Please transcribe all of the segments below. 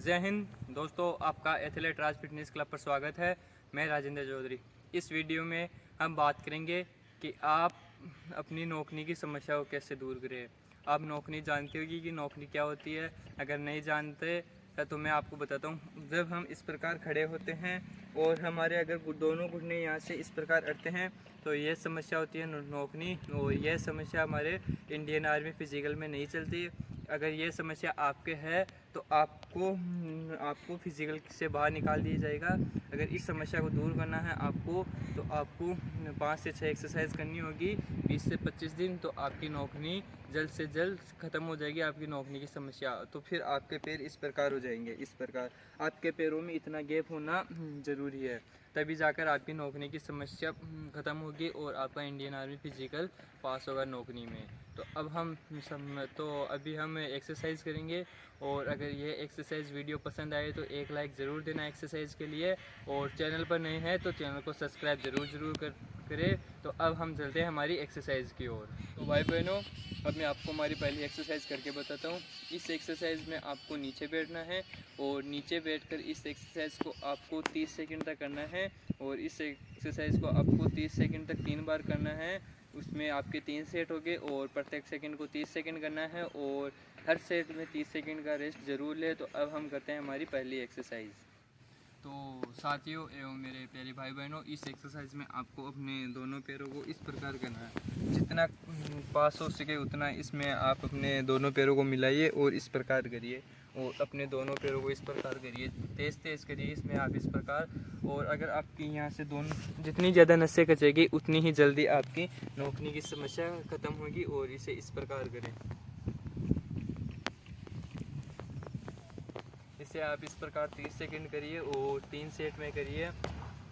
जय हिंद दोस्तों, आपका एथलेट राज फिटनेस क्लब पर स्वागत है। मैं राजेंद्र चौधरी। इस वीडियो में हम बात करेंगे कि आप अपनी नौकरी की समस्या को कैसे दूर करें। आप नौकरी जानते होगी कि नौकरी क्या होती है। अगर नहीं जानते तो मैं आपको बताता हूँ। जब हम इस प्रकार खड़े होते हैं और हमारे अगर दोनों घुटने यहाँ से इस प्रकार अड़ते हैं तो यह समस्या होती है नौकरी। और यह समस्या हमारे इंडियन आर्मी फिजिकल में नहीं चलती। अगर ये समस्या आपके है तो आपको फिजिकल से बाहर निकाल दिया जाएगा। अगर इस समस्या को दूर करना है आपको, तो आपको 5 से 6 एक्सरसाइज करनी होगी 20 से 25 दिन। तो आपकी नौकरी जल्द से जल्द ख़त्म हो जाएगी, आपकी नौकरी की समस्या। तो फिर आपके पैर इस प्रकार हो जाएंगे। इस प्रकार आपके पैरों में इतना गैप होना ज़रूरी है, तभी जाकर आपकी नौकरी की समस्या ख़त्म होगी और आपका इंडियन आर्मी फिजिकल पास होगा नौकरी में। तो अभी हम एक्सरसाइज करेंगे। और अगर ये एक्सरसाइज वीडियो पसंद आए तो एक लाइक ज़रूर देना एक्सरसाइज के लिए। और चैनल पर नए हैं तो चैनल को सब्सक्राइब ज़रूर करें। तो अब हम चलते हैं हमारी एक्सरसाइज की ओर। तो भाई बहनों, अब मैं आपको हमारी पहली एक्सरसाइज करके बताता हूँ। इस एक्सरसाइज में आपको नीचे बैठना है और नीचे बैठकर इस एक्सरसाइज को आपको 30 सेकंड तक करना है। और इस एक्सरसाइज को आपको 30 सेकंड तक 3 बार करना है। उसमें आपके 3 सेट हो गए और प्रत्येक सेकंड को 30 सेकंड करना है और हर सेट में 30 सेकंड का रेस्ट ज़रूर ले। तो अब हम करते हैं हमारी पहली एक्सरसाइज। तो साथियों एवं मेरे प्यारे भाई बहनों, इस एक्सरसाइज में आपको अपने दोनों पैरों को इस प्रकार करना है। जितना पास हो सके उतना इसमें आप अपने दोनों पैरों को मिलाइए और इस प्रकार करिए। और अपने दोनों पैरों को इस प्रकार करिए, तेज़ करिए इसमें आप इस प्रकार। और अगर आपकी यहाँ से दोनों जितनी ज़्यादा नसें खचेगी उतनी ही जल्दी आपकी नौकरी की समस्या ख़त्म होगी। और इसे इस प्रकार करें। इसे आप इस प्रकार 30 सेकंड करिए और 3 सेट में करिए,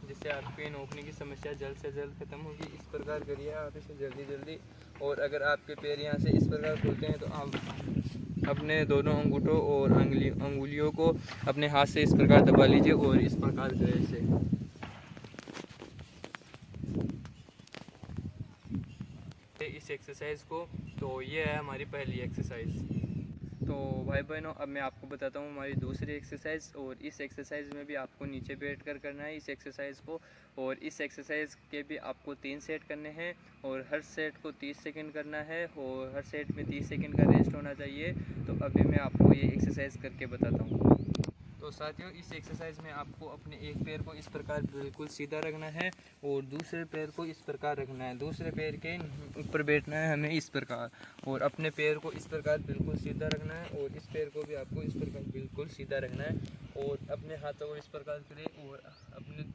जिससे आपकी नौकरी की समस्या जल्द से जल्द ख़त्म होगी। इस प्रकार करिए आप इसे जल्दी। और अगर आपके पैर यहाँ से इस प्रकार खुलते हैं तो आप अपने दोनों अंगूठों और अंगुलियों को अपने हाथ से इस प्रकार दबा लीजिए और इस प्रकार करें इसे। इस एक्सरसाइज को। तो ये है हमारी पहली एक्सरसाइज। तो भाई बहनों, अब मैं आपको बताता हूँ हमारी दूसरी एक्सरसाइज। और इस एक्सरसाइज में भी आपको नीचे बैठकर करना है इस एक्सरसाइज को। और इस एक्सरसाइज के भी आपको 3 सेट करने हैं और हर सेट को 30 सेकंड करना है और हर सेट में 30 सेकंड का रेस्ट होना चाहिए। तो अभी मैं आपको ये एक्सरसाइज करके बताता हूँ। तो साथियों, इस एक्सरसाइज में आपको अपने एक पैर को इस प्रकार बिल्कुल सीधा रखना है और दूसरे पैर को इस प्रकार रखना है। दूसरे पैर के ऊपर बैठना है हमें इस प्रकार। और अपने पैर को इस प्रकार बिल्कुल सीधा रखना है और इस पैर को भी आपको इस प्रकार बिल्कुल सीधा रखना है। और अपने हाथों को इस प्रकार करें और अपने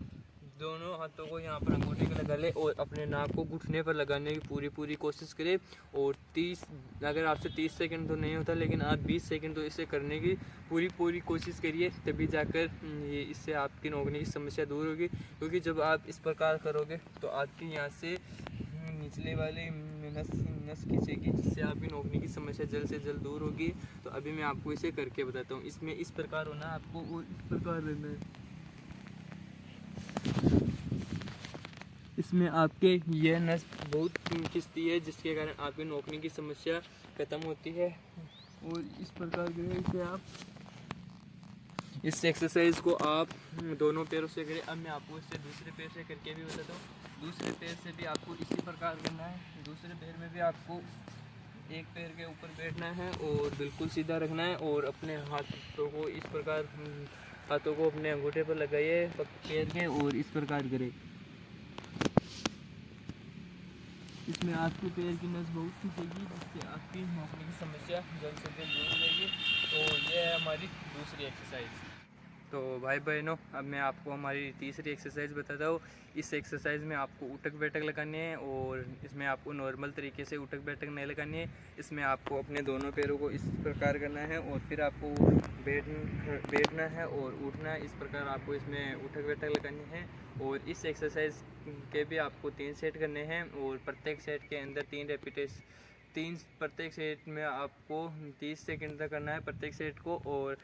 दोनों हाथों को यहाँ पर अंगूठे पे लगा ले और अपने नाक को घुटने पर लगाने की पूरी कोशिश करें। और 30, अगर आपसे 30 सेकंड तो नहीं होता लेकिन आप 20 सेकंड तो इसे करने की पूरी कोशिश करिए, तभी जाकर ये इससे आपकी नौकरी की समस्या दूर होगी। क्योंकि जब आप इस प्रकार करोगे तो आपकी यहाँ से निचले वाले नस खींचेगी, जिससे आपकी नौकरी की समस्या जल्द से जल्द दूर होगी। तो अभी मैं आपको इसे करके बताता हूँ। इसमें इस प्रकार होना आपको और इस प्रकार रहना है। इसमें आपके यह नस बहुत खिंचती है, जिसके कारण आपकी नौकरी की समस्या ख़त्म होती है। और इस प्रकार से आप इस एक्सरसाइज को आप दोनों पैरों से करें। अब मैं आपको इससे दूसरे पैर से करके भी बताता हूँ। दूसरे पैर से भी आपको इसी प्रकार करना है। दूसरे पैर में भी आपको एक पैर के ऊपर बैठना है और बिल्कुल सीधा रखना है और अपने हाथों को इस प्रकार हाथों को अपने अंगूठे पर लगाइए पैर के और इस प्रकार करें। इसमें आपके पैर की नस बहुत खींचेगी, जिससे आपकी नौकरी की समस्या जल्द से जल्द दूर हो जाएगी। तो ये है हमारी दूसरी एक्सरसाइज। तो भाई बहनों, अब मैं आपको हमारी तीसरी एक्सरसाइज बताता हूँ। इस एक्सरसाइज में आपको उठक बैठक लगानी है और इसमें आपको नॉर्मल तरीके से उठक बैठक नहीं लगानी है। इसमें आपको अपने दोनों पैरों को इस प्रकार करना है और फिर आपको बैठना है और उठना है। इस प्रकार आपको इसमें उठक बैठक लगानी है। और इस एक्सरसाइज के भी आपको 3 सेट करने हैं और प्रत्येक सेट के अंदर 3 प्रत्येक सेट में आपको 30 सेकंड तक करना है प्रत्येक सेट को। और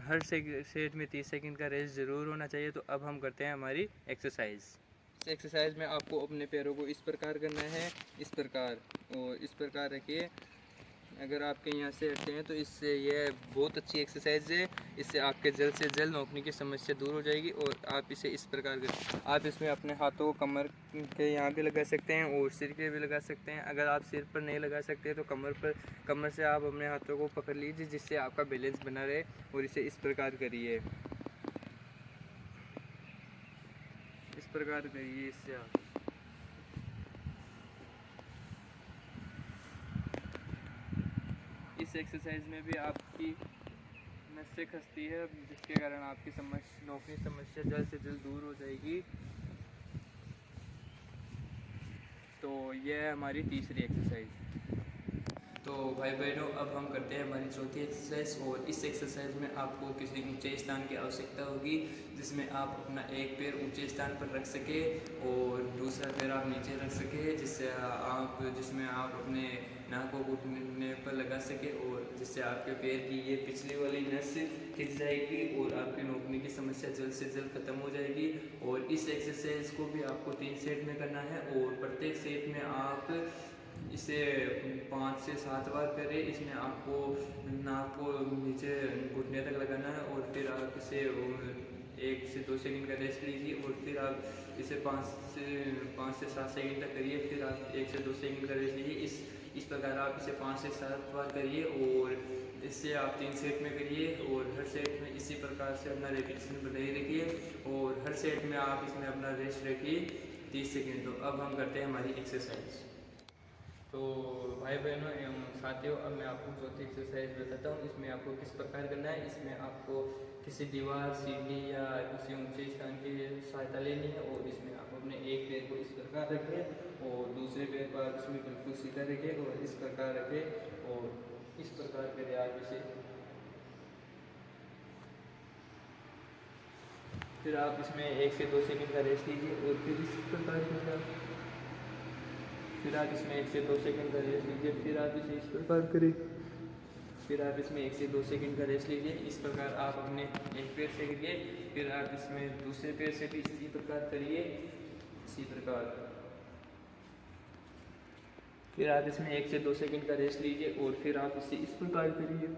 हर सेट में 30 सेकंड का रेस्ट ज़रूर होना चाहिए। तो अब हम करते हैं हमारी एक्सरसाइज। इस एक्सरसाइज में आपको अपने पैरों को इस प्रकार करना है, इस प्रकार और इस प्रकार रखिए। अगर आपके यहाँ से हटते हैं तो इससे ये बहुत अच्छी एक्सरसाइज है। इससे आपके जल्द से जल्द नोकने की समस्या दूर हो जाएगी। और आप इसे इस प्रकार कर, आप इसमें अपने हाथों को कमर के यहाँ भी लगा सकते हैं और सिर पे भी लगा सकते हैं। अगर आप सिर पर नहीं लगा सकते तो कमर से आप अपने हाथों को पकड़ लीजिए, जिससे आपका बैलेंस बना रहे। और इसे इस प्रकार करिए, इस प्रकार करिए। इससे आप इस एक्सरसाइज में भी आपकी नसें खसती है, जिसके कारण आपकी नोकनी समस्या जल्द से जल्द दूर हो जाएगी। तो यह है हमारी तीसरी एक्सरसाइज। तो भाई बहनों, अब हम करते हैं हमारी चौथी एक्सरसाइज। और इस एक्सरसाइज में आपको किसी ऊंचे स्थान की आवश्यकता होगी, जिसमें आप अपना एक पैर ऊंचे स्थान पर रख सके और दूसरा पैर आप नीचे रख सके, जिसमें आप अपने नाक को घुटने पर लगा सके और जिससे आपके पैर की ये पिछली वाली नस खिंच जाएगी और आपकी नोकने की समस्या जल्द से जल्द खत्म हो जाएगी। और इस एक्सरसाइज को भी आपको 3 सेट में करना है और प्रत्येक सेट में आप इसे 5 से 7 बार करें। इसमें आपको नाक को नीचे घुटने तक लगाना है और फिर आप इसे 1 से 2 सेकंड का रेस्ट लीजिए और फिर आप इसे 5 से 7 सेकंड तक करिए। फिर आप 1 से 2 सेकंड का रेस्ट लीजिए। इस प्रकार आप इसे 5 से 7 बार करिए और इससे आप 3 सेट में करिए। और हर सेट में इसी प्रकार से अपना रेपिटेशन बनाए रखिए और हर सेट में आप इसमें अपना रेस्ट रखिए 30 सेकंड। तो अब हम करते हैं हमारी एक्सरसाइज। तो भाई बहनों एवं साथियों, अब मैं आपको चौथी एक्सरसाइज बताता हूँ। इसमें आपको किस प्रकार करना है। इसमें आपको किसी दीवार, सीढ़ी या किसी ऊंचे स्थान की सहायता लेनी है और इसमें आप अपने एक पैर को इस प्रकार रखें और दूसरे पैर को आप इसमें बिल्कुल सीधा रखें और इस प्रकार रखें और इस प्रकार करें आप इसे। फिर आप इसमें 1 से 2 सेकंड का रेस्ट लीजिए और फिर इस प्रकार करें। फिर आप इसमें 1 से 2 सेकंड का रेस्ट लीजिए। फिर आप इसे इस प्रकार करें। फिर आप इसमें 1 से 2 सेकंड का रेस्ट लीजिए। इस प्रकार आप अपने एक पैर से करिए। फिर आप इसमें दूसरे पैर से भी इसी प्रकार करिए, इसी प्रकार। फिर आप इसमें 1 से 2 सेकंड का रेस्ट लीजिए और फिर आप इसे इस प्रकार करिए।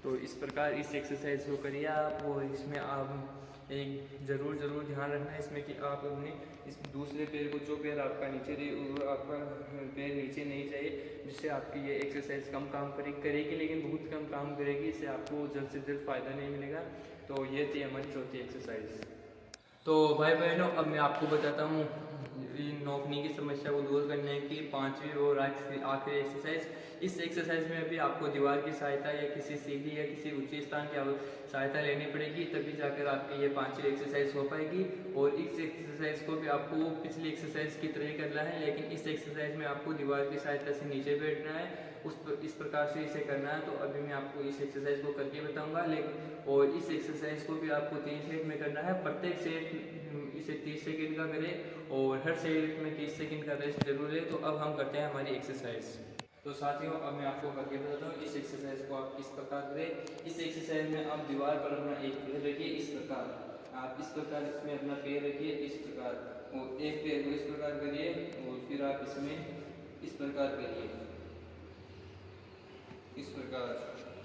तो इस प्रकार इस एक्सरसाइज को करिए आप। और इसमें आप एक ज़रूर ध्यान रखना है इसमें कि आप अपने इस दूसरे पैर को, जो पैर आपका नीचे रहे वो आपका पैर नीचे नहीं जाए, जिससे आपकी ये एक्सरसाइज कम काम करेगी, लेकिन बहुत कम काम करेगी। इससे आपको जल्द से जल्द फ़ायदा नहीं मिलेगा। तो ये थी हमारी चौथी एक्सरसाइज। तो भाई बहनों, अब मैं आपको बताता हूँ नोकनी की समस्या को दूर करने की 5वीं और आखिरी एक्सरसाइज। इस एक्सरसाइज में भी आपको दीवार की सहायता या किसी सीढ़ी या किसी ऊंचे स्थान की सहायता लेनी पड़ेगी, तभी जाकर आपकी ये 5वीं एक्सरसाइज हो पाएगी। और इस एक्सरसाइज को भी आपको पिछली एक्सरसाइज की तरह ही करना है, लेकिन इस एक्सरसाइज में आपको दीवार की सहायता से नीचे बैठना है। इस प्रकार से इसे करना है। तो अभी मैं आपको इस एक्सरसाइज को करके बताऊंगा। और इस एक्सरसाइज को भी आपको 3 सेट में करना है। प्रत्येक सेट इसे 30 सेकंड का करें और हर सेट में 30 सेकंड का रेस्ट जरूर लें। तो अब हम करते हैं हमारी एक्सरसाइज। तो साथियों, अब मैं आपको करके बताता हूँ इस एक्सरसाइज को आप किस प्रकार करें। इस एक्सरसाइज में आप दीवार पर अपना एक पैर रखिए, इस प्रकार आप इस प्रकार इसमें अपना पैर रखिए, इस प्रकार, और एक पैर को इस प्रकार करिए और फिर आप इसमें इस प्रकार करिए,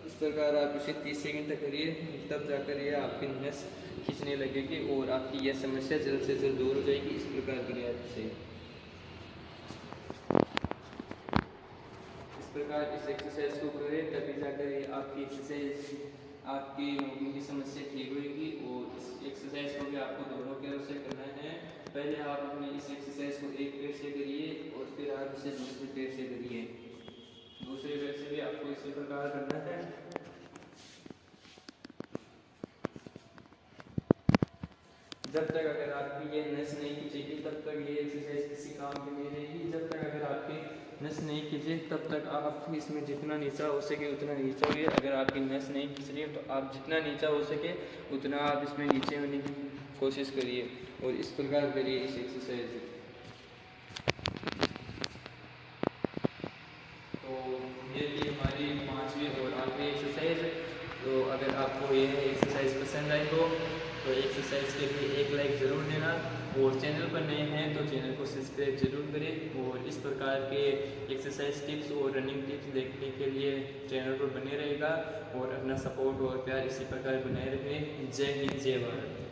इस प्रकार आप इसे 30 सेकंड तक करिए। तब जाकर ये आपकी नस खींचने लगेगी और आपकी यह समस्या जल्द से जल्द दूर हो जाएगी। इस प्रकार करिए आप इसे। इस प्रकार इस एक्सरसाइज को करें, तभी जाकर ये आपकी एक्सरसाइज, आपकी नोकनी की समस्या ठीक होगी। और इस एक्सरसाइज को भी आपको दोनों पैरों से करना है। पहले आप अपनी इस एक्सरसाइज को एक पैर से करिए और फिर आप इसे दूसरे पैर से करिए। दूसरे पैर से भी आपको इसी प्रकार करना है। जब तक अगर आपकी ये नस नहीं खींचेगी तब तक ये एक्सरसाइज किसी काम की नहीं रहेगी। जब तक अगर आपकी नस नहीं खींचे तब तक आप इसमें जितना नीचा हो सके उतना नीचा होइए। अगर आपकी नस नहीं खींच रही है तो आप जितना नीचा हो सके उतना आप इसमें नीचे होने की कोशिश करिए और इस प्रकार करिए इस एक्सरसाइज। तो ये थी हमारी 5वीं और आखिरी एक्सरसाइज। तो अगर आपको ये एक्सरसाइज पसंद आई तो एक्सरसाइज के लिए एक लाइक ज़रूर देना और चैनल पर नए हैं तो चैनल को सब्सक्राइब जरूर करें और इस प्रकार के एक्सरसाइज टिप्स और रनिंग टिप्स देखने के लिए चैनल पर बने रहेगा और अपना सपोर्ट और प्यार इसी प्रकार बनाए रखें। जय हिंद, जय भारत।